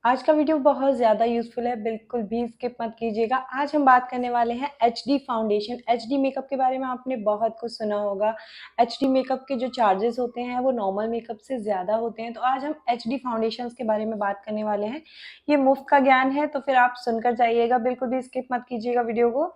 आज का वीडियो बहुत ज़्यादा यूज़फुल है, बिल्कुल भी स्किप मत कीजिएगा। आज हम बात करने वाले हैं एचडी फाउंडेशन। एचडी मेकअप के बारे में आपने बहुत कुछ सुना होगा। एचडी मेकअप के जो चार्जेस होते हैं वो नॉर्मल मेकअप से ज़्यादा होते हैं। तो आज हम एचडी फाउंडेशंस के बारे में बात करने वाले हैं। ये मुफ्त का ज्ञान है, तो फिर आप सुनकर जाइएगा, बिल्कुल भी स्किप मत कीजिएगा वीडियो को।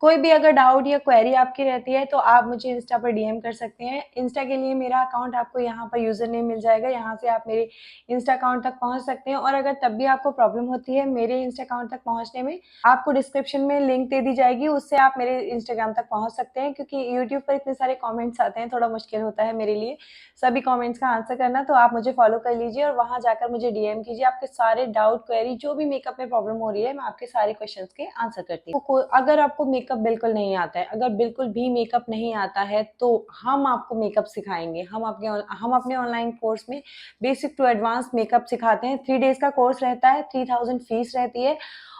कोई भी अगर डाउट या क्वेरी आपकी रहती है तो आप मुझे इंस्टा पर डीएम कर सकते हैं। इंस्टा के लिए मेरा अकाउंट आपको यहाँ पर यूज़र नेम मिल जाएगा, यहाँ से आप मेरे इंस्टा अकाउंट तक पहुँच सकते हैं। और अगर तब भी आपको प्रॉब्लम होती है मेरे इंस्टा अकाउंट तक पहुँचने में, आपको डिस्क्रिप्शन में लिंक दे दी जाएगी, उससे आप मेरे इंस्टाग्राम तक पहुँच सकते हैं। क्योंकि यूट्यूब पर इतने सारे कॉमेंट्स आते हैं, थोड़ा मुश्किल होता है मेरे लिए सभी कॉमेंट्स का आंसर करना। तो आप मुझे फॉलो कर लीजिए और वहाँ जाकर मुझे डीएम कीजिए। आपके सारे डाउट क्वेरी जो भी मेकअप में प्रॉब्लम हो रही है, मैं आपके सारे क्वेश्चन के आंसर करती हूँ। अगर आपको मेकअप बिल्कुल नहीं आता है, अगर बिल्कुल भी मेकअप नहीं आता है, तो हम आपको मेकअप सिखाएंगे। हम अपने ऑनलाइन कोर्स में बेसिक टू एडवांस मेकअप सिखाते हैं। 3 डेज का कोर्स रहता है, 3000 फीस रहती है।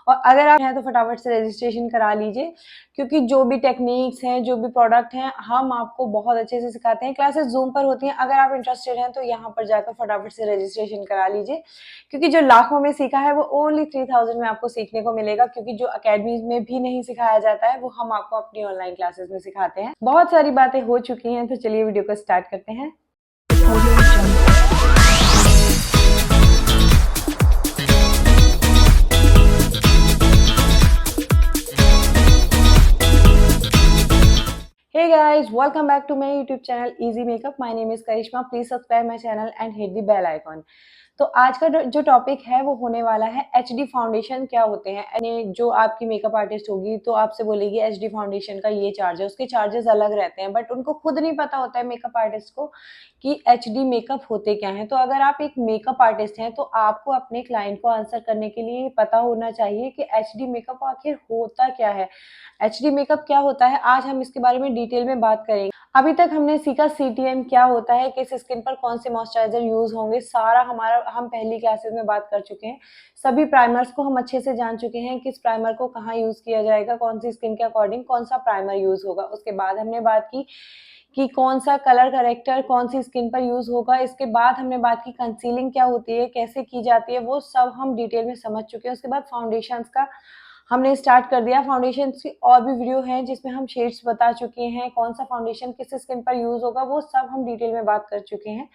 और अगर आप हैं तो फटाफट से रजिस्ट्रेशन करा लीजिए, क्योंकि जो भी टेक्निक्स हैं, जो भी प्रोडक्ट हैं, हम आपको बहुत अच्छे से सिखाते हैं। क्लासेस जूम पर होती हैं। अगर आप इंटरेस्टेड हैं तो यहाँ पर जाकर फटाफट से रजिस्ट्रेशन करा लीजिए, क्योंकि जो लाखों में सीखा है वो ओनली 3000 में आपको सीखने को मिलेगा। क्योंकि जो अकेडमीज में भी नहीं सिखाया जाता है, वो हम आपको अपनी ऑनलाइन क्लासेस में सिखाते हैं। बहुत सारी बातें हो चुकी हैं, तो चलिए वीडियो को स्टार्ट करते हैं। Hey guys, welcome back to my YouTube channel Easy Makeup. My name is Karishma. Please subscribe my channel and hit the bell icon. तो आज का जो टॉपिक है वो होने वाला है एचडी फाउंडेशन क्या होते हैं। यानी जो आपकी मेकअप आर्टिस्ट होगी तो आपसे बोलेगी एचडी फाउंडेशन का ये चार्ज है, उसके चार्जेस अलग रहते हैं, बट उनको खुद नहीं पता होता है मेकअप आर्टिस्ट को कि एचडी मेकअप होते क्या हैं। तो अगर आप एक मेकअप आर्टिस्ट हैं तो आपको अपने क्लाइंट को आंसर करने के लिए पता होना चाहिए कि एचडी मेकअप आखिर होता क्या है, एचडी मेकअप क्या होता है। आज हम इसके बारे में डिटेल में बात करेंगे। अभी तक हमने सीखा सीटीएम क्या होता है, किस स्किन पर कौन से मॉइस्चराइजर यूज होंगे, सारा हम पहली क्लासेस में बात कर चुके हैं। सभी प्राइमर्स को हम अच्छे से जान चुके हैं, किस प्राइमर को कहाँ यूज किया जाएगा, कौन सी स्किन के अकॉर्डिंग कौन सा प्राइमर यूज होगा। उसके बाद हमने बात की कि कौन सा कलर करेक्टर कौन सी स्किन पर यूज होगा। इसके बाद हमने बात की कंसीलिंग क्या होती है, कैसे की जाती है, वो सब हम डिटेल में समझ चुके हैं। उसके बाद फाउंडेशंस का हमने स्टार्ट कर दिया। फाउंडेशन की और भी वीडियो हैं जिसमें हम शेड्स बता चुके हैं, कौन सा फाउंडेशन किस स्किन पर यूज होगा, वो सब हम डिटेल में बात कर चुके हैं।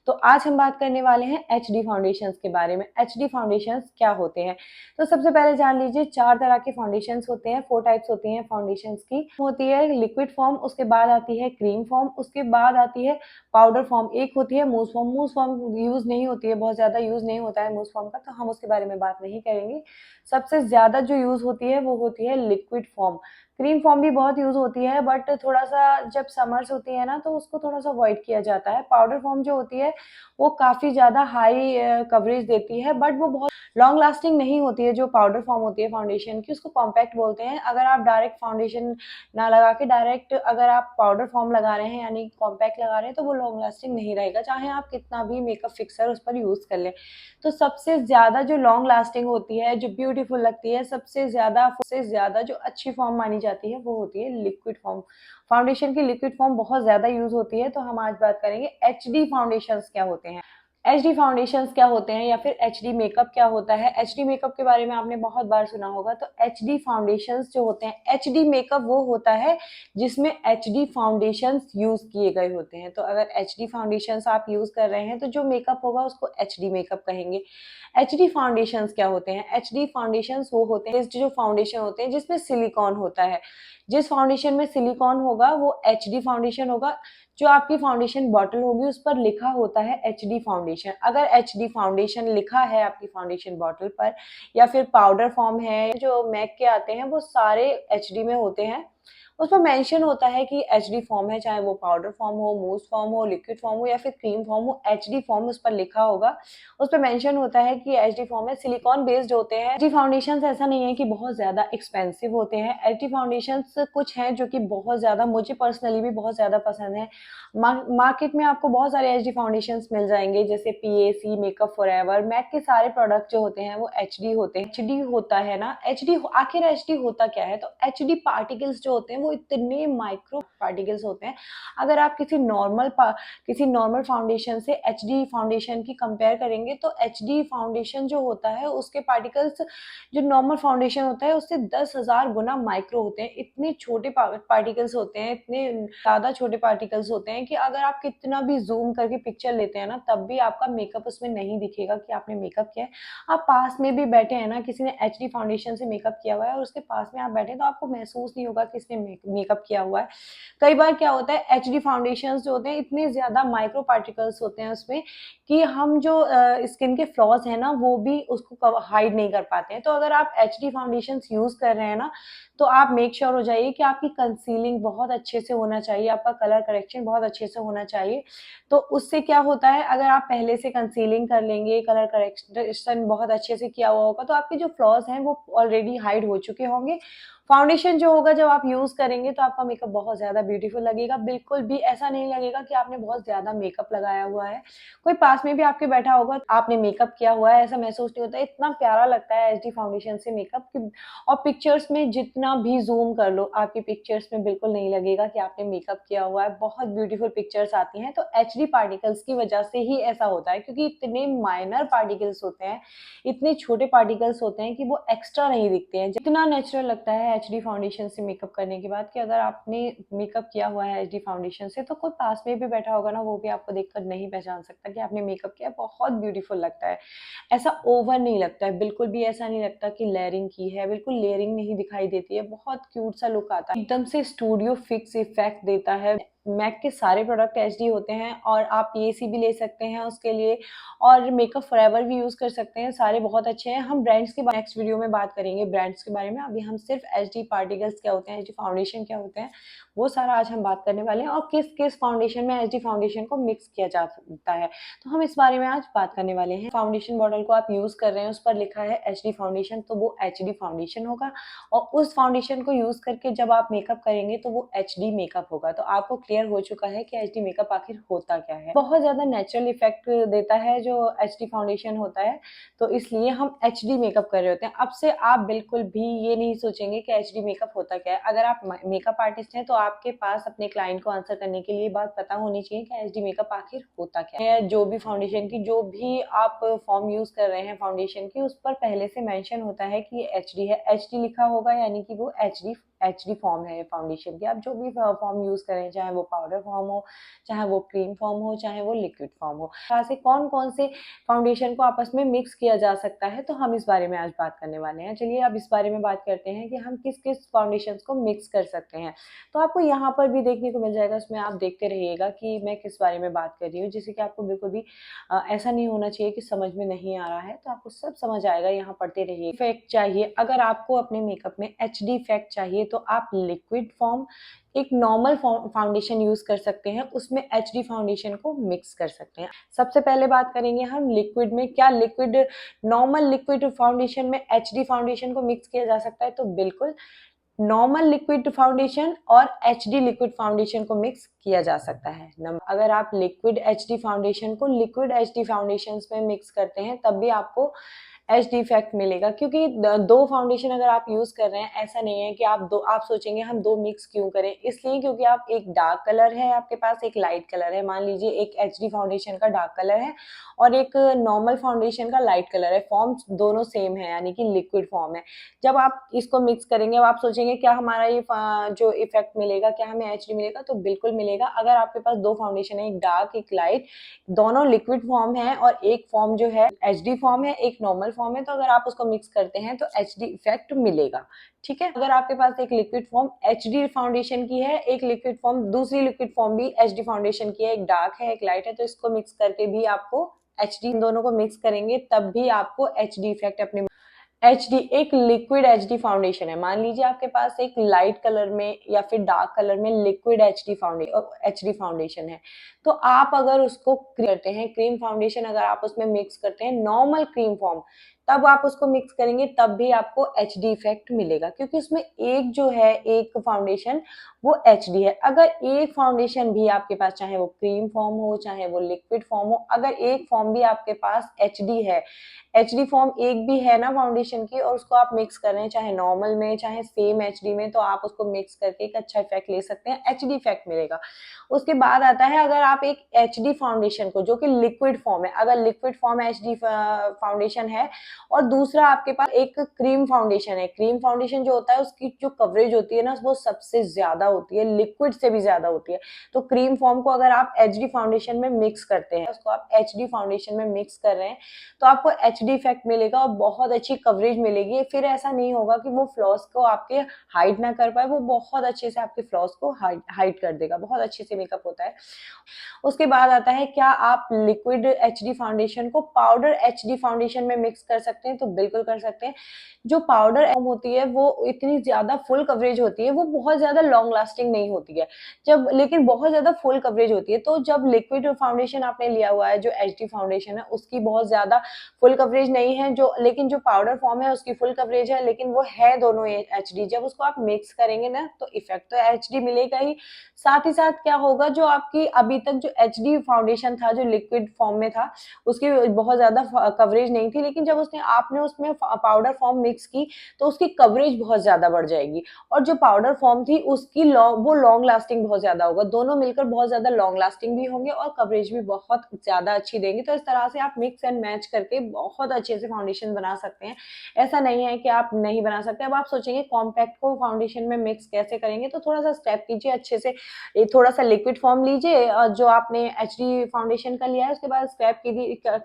तो आज हम बात करने वाले हैं एचडी फाउंडेशंस के बारे में। एचडी फाउंडेशंस क्या होते हैं, तो सबसे पहले जान लीजिए 4 तरह के फाउंडेशंस होते हैं। 4 टाइप्स होती हैं फाउंडेशंस की। होती है लिक्विड फॉर्म, उसके बाद आती है क्रीम फॉर्म, उसके बाद आती है पाउडर फॉर्म, एक होती है मूस फॉर्म। मूस फॉर्म यूज नहीं होती है, बहुत ज्यादा यूज नहीं होता है मूस फॉर्म का, तो हम उसके बारे में बात नहीं करेंगे। सबसे ज्यादा जो यूज होती है वो होती है लिक्विड फॉर्म। क्रीम फॉर्म भी बहुत यूज होती है, बट थोड़ा सा जब समर्स होती है ना तो उसको थोड़ा सा अवॉइड किया जाता है। पाउडर फॉर्म जो होती है वो काफी ज्यादा हाई कवरेज देती है, बट वो बहुत लॉन्ग लास्टिंग नहीं होती है। जो पाउडर फॉर्म होती है फाउंडेशन की, उसको कॉम्पैक्ट बोलते हैं। अगर आप डायरेक्ट फाउंडेशन ना लगा के डायरेक्ट अगर आप पाउडर फॉर्म लगा रहे हैं यानी कॉम्पैक्ट लगा रहे हैं, तो वो लॉन्ग लास्टिंग नहीं रहेगा, चाहे आप कितना भी मेकअप फिक्सर उस पर यूज कर लें। तो सबसे ज्यादा जो लॉन्ग लास्टिंग होती है, जो ब्यूटीफुल लगती है, सबसे ज्यादा जो अच्छी फॉर्म मानी जाती है, वो होती है लिक्विड फॉर्म। फाउंडेशन की लिक्विड फॉर्म बहुत ज्यादा यूज होती है। तो हम आज बात करेंगे एचडी फाउंडेशंस क्या होते हैं। एचडी फाउंडेशंस क्या होते हैं या फिर एचडी मेकअप क्या होता है। एचडी मेकअप के बारे में आपने बहुत बार सुना होगा। तो एचडी फाउंडेशंस जो होते हैं, एचडी मेकअप वो होता है जिसमें एचडी फाउंडेशंस यूज किए गए होते हैं। तो अगर एचडी फाउंडेशंस आप यूज कर रहे हैं तो जो मेकअप होगा उसको एचडी मेकअप कहेंगे। एचडी फाउंडेशंस क्या होते हैं। एचडी फाउंडेशंस वो होते हैं जो फाउंडेशन होते हैं जिसमें सिलिकॉन होता है। जिस फाउंडेशन में सिलिकॉन होगा वो एचडी फाउंडेशन होगा। जो आपकी फाउंडेशन बॉटल होगी उस पर लिखा होता है एचडी फाउंडेशन। अगर एचडी फाउंडेशन लिखा है आपकी फाउंडेशन बॉटल पर, या फिर पाउडर फॉर्म है, जो मैक के आते हैं वो सारे एचडी में होते हैं, उस पर मेंशन होता है कि एचडी फॉर्म है, चाहे वो पाउडर फॉर्म हो, मूस फॉर्म हो, लिक्विड फॉर्म हो या फिर क्रीम फॉर्म हो, एचडी फॉर्म उस पर लिखा होगा। उस पर मेंशन होता है कि एचडी फॉर्म है। सिलिकॉन बेस्ड होते हैं एचडी फाउंडेशंस। ऐसा नहीं है कि बहुत ज्यादा एक्सपेंसिव होते हैं। एचडी फाउंडेशंस कुछ हैं जो कि बहुत ज्यादा, मुझे पर्सनली भी बहुत ज्यादा पसंद है। मार्केट में आपको बहुत सारे एचडी फाउंडेशंस मिल जाएंगे, जैसे पीएसी, मेकअप फॉरएवर, मैक के सारे प्रोडक्ट जो होते हैं वो एचडी होते हैं। एचडी होता है ना, एचडी आखिर एचडी होता क्या है। तो एचडी पार्टिकल्स जो होते हैं वो इतने माइक्रो पार्टिकल्स होते हैं। अगर आप किसी नॉर्मल फाउंडेशन से एचडी फाउंडेशन की कंपेयर करेंगे तो एचडी फाउंडेशन जो होता है उसके पार्टिकल्स जो नॉर्मल फाउंडेशन होता है उससे 10,000 गुना माइक्रो होते हैं। इतने छोटे पार्टिकल्स होते हैं, इतने ज़्यादा छोटे पार्टिकल्स होते हैं कि अगर आप कितना भी जूम करके पिक्चर लेते हैं ना, तब भी आपका मेकअप उसमें नहीं दिखेगा कि आपने मेकअप किया है। आप पास में भी बैठे हैं ना, किसी ने एचडी फाउंडेशन से मेकअप किया हुआ है और उसके पास में आप बैठे हैं, तो आपको महसूस नहीं होगा कि इसने मेकअप किया हुआ है। कई बार क्या होता है, एचडी फाउंडेशंस जो होते हैं इतने ज़्यादा माइक्रो पार्टिकल्स होते हैं उसमें कि हम जो स्किन के फ्लॉज हैं ना, वो भी उसको हाइड नहीं कर पाते हैं। तो अगर आप एचडी फाउंडेशंस यूज़ कर रहे हैं ना, तो आप मेक श्योर हो जाइए कि आपकी कंसीलिंग बहुत अच्छे से होना चाहिए, आपका कलर करेक्शन बहुत अच्छे से होना चाहिए। तो उससे क्या होता है, अगर आप पहले से कंसीलिंग कर लेंगे, कलर करेक्शन बहुत अच्छे से किया हुआ होगा, तो आपके जो फ्लॉज हैं वो ऑलरेडी हाइड हो चुके होंगे। फाउंडेशन जो होगा जब आप यूज़ करेंगे तो आपका मेकअप बहुत ज़्यादा ब्यूटीफुल लगेगा, बिल्कुल भी ऐसा नहीं लगेगा कि आपने बहुत ज़्यादा मेकअप लगाया हुआ है। कोई पास में भी आपके बैठा होगा, आपने मेकअप किया हुआ है, ऐसा महसूस नहीं होता है। इतना प्यारा लगता है एचडी फाउंडेशन से मेकअप कि और पिक्चर्स में जितना भी ज़ूम कर लो, आपकी पिक्चर्स में बिल्कुल नहीं लगेगा कि आपने मेकअप किया हुआ है। बहुत ब्यूटीफुल पिक्चर्स आती हैं, तो एचडी पार्टिकल्स की वजह से ही ऐसा होता है, क्योंकि इतने माइनर पार्टिकल्स होते हैं, इतने छोटे पार्टिकल्स होते हैं कि वो एक्स्ट्रा नहीं दिखते हैं। जितना नेचुरल लगता है एचडी फाउंडेशन से मेकअप करने के बाद, कि अगर आपने मेकअप किया हुआ है एचडी फाउंडेशन से, तो कोई पास में भी बैठा होगा ना, वो भी आपको देखकर नहीं पहचान सकता कि आपने मेकअप किया है। बहुत ब्यूटीफुल लगता है, ऐसा ओवर नहीं लगता है, बिल्कुल भी ऐसा नहीं लगता कि लेयरिंग की है, बिल्कुल लेयरिंग नहीं दिखाई देती है। बहुत क्यूट सा लुक आता है, एकदम से स्टूडियो फिक्स इफेक्ट देता है। मैक के सारे प्रोडक्ट एचडी होते हैं और आप पीएसी भी ले सकते हैं उसके लिए, और मेकअप फॉरएवर भी यूज़ कर सकते हैं। सारे बहुत अच्छे हैं। हम ब्रांड्स के नेक्स्ट वीडियो में बात करेंगे ब्रांड्स के बारे में। अभी हम सिर्फ एचडी पार्टिकल्स क्या होते हैं, एचडी फाउंडेशन क्या होते हैं, वो सारा आज हम बात करने वाले हैं, और किस किस फाउंडेशन में एचडी फाउंडेशन को मिक्स किया जा सकता है, तो हम इस बारे में आज बात करने वाले हैं। फाउंडेशन बॉटल को आप यूज़ कर रहे हैं, उस पर लिखा है एचडी फाउंडेशन, तो वो एचडी फाउंडेशन होगा, और उस फाउंडेशन को यूज़ करके जब आप मेकअप करेंगे तो वो एचडी मेकअप होगा। तो आपको क्लियर हो चुका है कि एचडी मेकअप आखिर होता क्या है। बहुत ज़्यादा नेचुरल इफेक्ट देता है जो एचडी फाउंडेशन होता है, तो इसलिए हम एचडी मेकअप कर रहे होते हैं। अब से आप बिल्कुल भी ये नहीं सोचेंगे कि एचडी मेकअप होता क्या है। अगर आप मेकअप आर्टिस्ट हैं तो आपके पास अपने क्लाइंट को आंसर करने के लिए बात पता होनी चाहिए कि एचडी मेकअप आखिर होता क्या है। जो भी फाउंडेशन की, जो भी आप फॉर्म यूज़ कर रहे हैं फाउंडेशन की, उस पर पहले से मेंशन होता है कि ये एचडी है। एचडी लिखा होगा यानी कि वो एचडी फॉर्म है फाउंडेशन की। आप जो भी फॉर्म यूज़ करें, चाहे वो पाउडर फॉर्म हो, चाहे वो क्रीम फॉर्म हो, चाहे वो लिक्विड फॉर्म हो, ऐसे कौन कौन से फाउंडेशन को आपस में मिक्स किया जा सकता है, तो हम इस बारे में आज बात करने वाले हैं। चलिए अब इस बारे में बात करते हैं कि हम किस किस फाउंडेशंस को मिक्स कर सकते हैं। तो आपको यहाँ पर भी देखने को मिल जाएगा, उसमें आप देखते रहिएगा कि मैं किस बारे में बात कर रही हूँ, जिससे कि आपको बिल्कुल भी ऐसा नहीं होना चाहिए कि समझ में नहीं आ रहा है। तो आपको सब समझ आएगा, यहाँ पढ़ते रहिए। इफेक्ट चाहिए, अगर आपको अपने मेकअप में एचडी इफेक्ट चाहिए तो आप लिक्विड फॉर्म, एक नॉर्मल फाउंडेशन यूज कर सकते हैं, उसमें एचडी फाउंडेशन को मिक्स कर सकते हैं। सबसे पहले बात करेंगे हम लिक्विड में। क्या नॉर्मल लिक्विड फाउंडेशन में एचडी फाउंडेशन को मिक्स किया जा सकता है? तो बिल्कुल, नॉर्मल लिक्विड फाउंडेशन और एचडी लिक्विड फाउंडेशन को मिक्स किया जा सकता है। अगर आप लिक्विड एचडी फाउंडेशन को लिक्विड एचडी फाउंडेशन में मिक्स करते हैं, तब भी आपको एचडी इफेक्ट मिलेगा, क्योंकि दो फाउंडेशन अगर आप यूज कर रहे हैं, ऐसा नहीं है कि आप सोचेंगे हम दो मिक्स क्यों करें, इसलिए क्योंकि आप एक डार्क कलर है आपके पास, एक लाइट कलर है। मान लीजिए एक एचडी फाउंडेशन का डार्क कलर है और एक नॉर्मल फाउंडेशन का लाइट कलर है, फॉर्म दोनों सेम है, यानी कि लिक्विड फॉर्म है। जब आप इसको मिक्स करेंगे, अब आप सोचेंगे क्या हमारा ये जो इफेक्ट मिलेगा, क्या हमें एचडी मिलेगा? तो बिल्कुल मिलेगा। अगर आपके पास दो फाउंडेशन है, एक डार्क एक लाइट, दोनों लिक्विड फॉर्म है, और एक फॉर्म जो है एचडी फॉर्म है, एक नॉर्मल फॉर्म है, तो अगर आप उसको मिक्स करते हैं तो एचडी इफेक्ट मिलेगा। ठीक है, अगर आपके पास एक लिक्विड फॉर्म एचडी फाउंडेशन की है, एक लिक्विड फॉर्म, दूसरी लिक्विड फॉर्म भी एचडी फाउंडेशन की है, एक डार्क है एक लाइट है, तो इसको मिक्स करके भी आपको एचडी, दोनों को मिक्स करेंगे तब भी आपको एचडी इफेक्ट अपने एचडी, एक लिक्विड एचडी फाउंडेशन है। मान लीजिए आपके पास एक लाइट कलर में या फिर डार्क कलर में लिक्विड एचडी फाउंडेशन है, तो आप अगर उसको करते हैं क्रीम फाउंडेशन, अगर आप उसमें मिक्स करते हैं नॉर्मल क्रीम फॉर्म, तब आप उसको मिक्स करेंगे तब भी आपको एचडी इफेक्ट मिलेगा, क्योंकि उसमें एक जो है एक फाउंडेशन वो एचडी है। अगर एक फाउंडेशन भी आपके पास, चाहे वो क्रीम फॉर्म हो चाहे वो लिक्विड फॉर्म हो, अगर एक फॉर्म भी आपके पास एचडी है, एचडी फॉर्म एक भी है ना फाउंडेशन की और उसको आप मिक्स कर रहे हैं चाहे नॉर्मल में चाहे सेम एचडी में, तो आप उसको मिक्स करके एक अच्छा इफेक्ट ले सकते हैं, एचडी इफेक्ट मिलेगा। उसके बाद आता है अगर आप एक एचडी फाउंडेशन को जो कि लिक्विड फॉर्म है, अगर लिक्विड फॉर्म एचडी फाउंडेशन है और दूसरा आपके पास एक क्रीम फाउंडेशन है, क्रीम फाउंडेशन जो होता है उसकी जो कवरेज होती है ना वो सबसे ज्यादा होती है, लिक्विड से भी ज्यादा होती है। तो क्रीम फॉर्म को अगर आप एचडी फाउंडेशन में मिक्स करते हैं, उसको आप एचडी फाउंडेशन में मिक्स कर रहे हैं, तो आपको एचडी इफेक्ट मिलेगा और बहुत अच्छी कवरेज मिलेगी। फिर ऐसा नहीं होगा कि वो फ्लॉस को आपके हाइड ना कर पाए, वो बहुत अच्छे से आपके फ्लॉस को हाइड कर देगा, बहुत अच्छे से मेकअप होता है। उसके बाद आता है क्या आप लिक्विड एचडी फाउंडेशन को पाउडर एचडी फाउंडेशन में मिक्स कर सकते हैं? तो बिल्कुल कर सकते हैं। जो पाउडर फॉर्म होती है वो इतनी ज्यादा फुल कवरेज होती है, वो बहुत ज्यादा लॉन्ग लास्टिंग नहीं होती है, जब लेकिन बहुत ज्यादा फुल कवरेज होती है। तो जब लिक्विड फाउंडेशन आपने लिया हुआ है जो एचडी फाउंडेशन है उसकी बहुत ज्यादा फुल कवरेज नहीं है, जो लेकिन जो पाउडर फॉर्म है उसकी फुल कवरेज है, लेकिन वो है दोनों एचडी। जब उसको आप मिक्स करेंगे ना तो इफेक्ट तो एचडी मिलेगा ही, साथ ही साथ क्या होगा जो आपकी अभी तक जो एचडी फाउंडेशन था जो लिक्विड फॉर्म में था उसकी बहुत ज्यादा कवरेज नहीं थी, लेकिन जब आपने उसमें पाउडर फॉर्म मिक्स की तो उसकी कवरेज बहुत ज्यादा बढ़ जाएगी, और जो पाउडर फॉर्म थी उसकी वो लॉन्ग लास्टिंग बहुत ज्यादा होगा, दोनों मिलकर बहुत ज्यादा लॉन्ग लास्टिंग भी होंगे और कवरेज भी बहुत ज्यादा अच्छी देंगे। तो इस तरह से आप मिक्स एंड मैच करके बहुत अच्छे से फाउंडेशन बना सकते हैं, ऐसा नहीं है कि आप नहीं बना सकते। अब आप सोचेंगे कॉम्पैक्ट को फाउंडेशन में मिक्स कैसे करेंगे, तो थोड़ा सा स्टेप कीजिए अच्छे से, थोड़ा सा लिक्विड फॉर्म लीजिए जो आपने एचडी फाउंडेशन का लिया है, उसके बाद स्क्रैप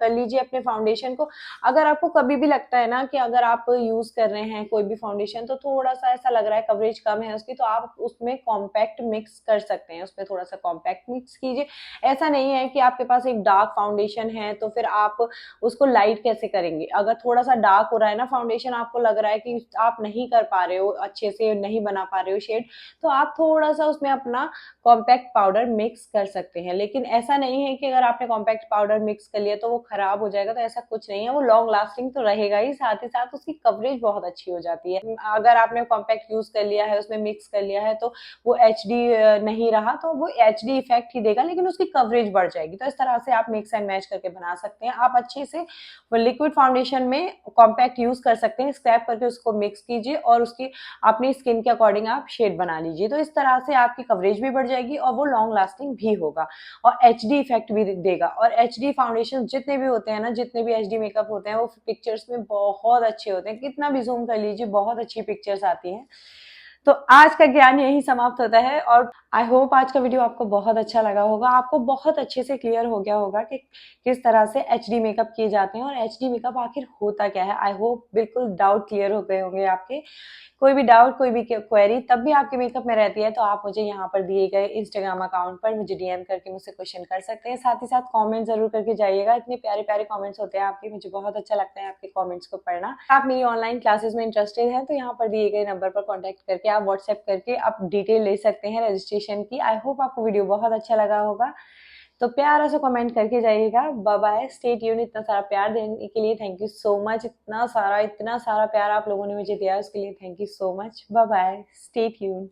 कर लीजिए अपने फाउंडेशन को। अगर आपको कभी भी लगता है ना कि अगर आप यूज कर रहे हैं कोई भी फाउंडेशन तो थोड़ा सा ऐसा लग रहा है कवरेज कम है उसकी, तो आप उसमें कॉम्पैक्ट मिक्स कर सकते हैं, उसमें थोड़ा सा कॉम्पैक्ट मिक्स कीजिए। ऐसा नहीं है कि आपके पास एक डार्क फाउंडेशन है तो फिर आप उसको लाइट कैसे करेंगे। अगर थोड़ा सा डार्क हो रहा है ना फाउंडेशन, आपको लग रहा है कि आप नहीं कर पा रहे हो अच्छे से, नहीं बना पा रहे हो शेड, तो आप थोड़ा सा उसमें अपना कॉम्पैक्ट पाउडर मिक्स कर सकते हैं। लेकिन ऐसा नहीं है कि अगर आपने कॉम्पैक्ट पाउडर मिक्स कर लिया तो वो खराब हो जाएगा, तो ऐसा कुछ नहीं है, वो लॉन्ग लास्टिंग तो रहेगा ही, साथ ही साथ उसकी कवरेज बहुत अच्छी हो जाती है। अगर आपने कॉम्पैक्ट यूज कर लिया है उसमें मिक्स कर लिया है तो वो एचडी नहीं रहा तो वो एचडी इफेक्ट ही देगा, लेकिन उसकी कवरेज बढ़ जाएगी। तो इस तरह से आप मिक्स एंड मैच करके बना सकते हैं। आप अच्छे से लिक्विड फाउंडेशन में कॉम्पैक्ट यूज कर सकते हैं, स्क्रैप करके उसको मिक्स कीजिए और उसकी अपनी स्किन के अकॉर्डिंग आप शेड बना लीजिए। तो इस तरह से आपकी कवरेज भी बढ़ जाएगी और वो लॉन्ग लास्टिंग भी होगा और एचडी इफेक्ट भी देगा। और एचडी फाउंडेशन जितने भी होते हैं ना, जितने भी एचडी मेकअप होते हैं वो पिक्चर्स में बहुत अच्छे होते हैं, कितना भी जूम कर लीजिए बहुत अच्छी पिक्चर्स आती हैं। तो आज का ज्ञान यही समाप्त होता है और आई होप आज का वीडियो आपको बहुत अच्छा लगा होगा, आपको बहुत अच्छे से क्लियर हो गया होगा कि किस तरह से एचडी मेकअप किए जाते हैं और एचडी मेकअप आखिर होता क्या है। आई होप बिल्कुल डाउट क्लियर हो गए होंगे आपके। कोई भी डाउट, कोई भी क्वेरी तब भी आपके मेकअप में रहती है तो आप मुझे यहाँ पर दिए गए इंस्टाग्राम अकाउंट पर मुझे डीएम करके मुझसे क्वेश्चन कर सकते हैं। साथ ही साथ कमेंट जरूर करके जाइएगा, इतने प्यारे प्यारे कमेंट्स होते हैं आपके, मुझे बहुत अच्छा लगता है आपके कमेंट्स को पढ़ना। आप मेरी ऑनलाइन क्लासेस में इंटरेस्टेड हैं तो यहाँ पर दिए गए नंबर पर कॉन्टैक्ट करके आप व्हाट्सएप करके आप डिटेल ले सकते हैं रजिस्ट्रेशन की। आई होप आपको वीडियो बहुत अच्छा लगा होगा, तो प्यारा सा कमेंट करके जाइएगा। Bye bye, stay tune. इतना सारा प्यार देने के लिए थैंक यू सो मच, इतना सारा प्यार आप लोगों ने मुझे दिया उसके लिए thank you so much. Bye bye, stay tune.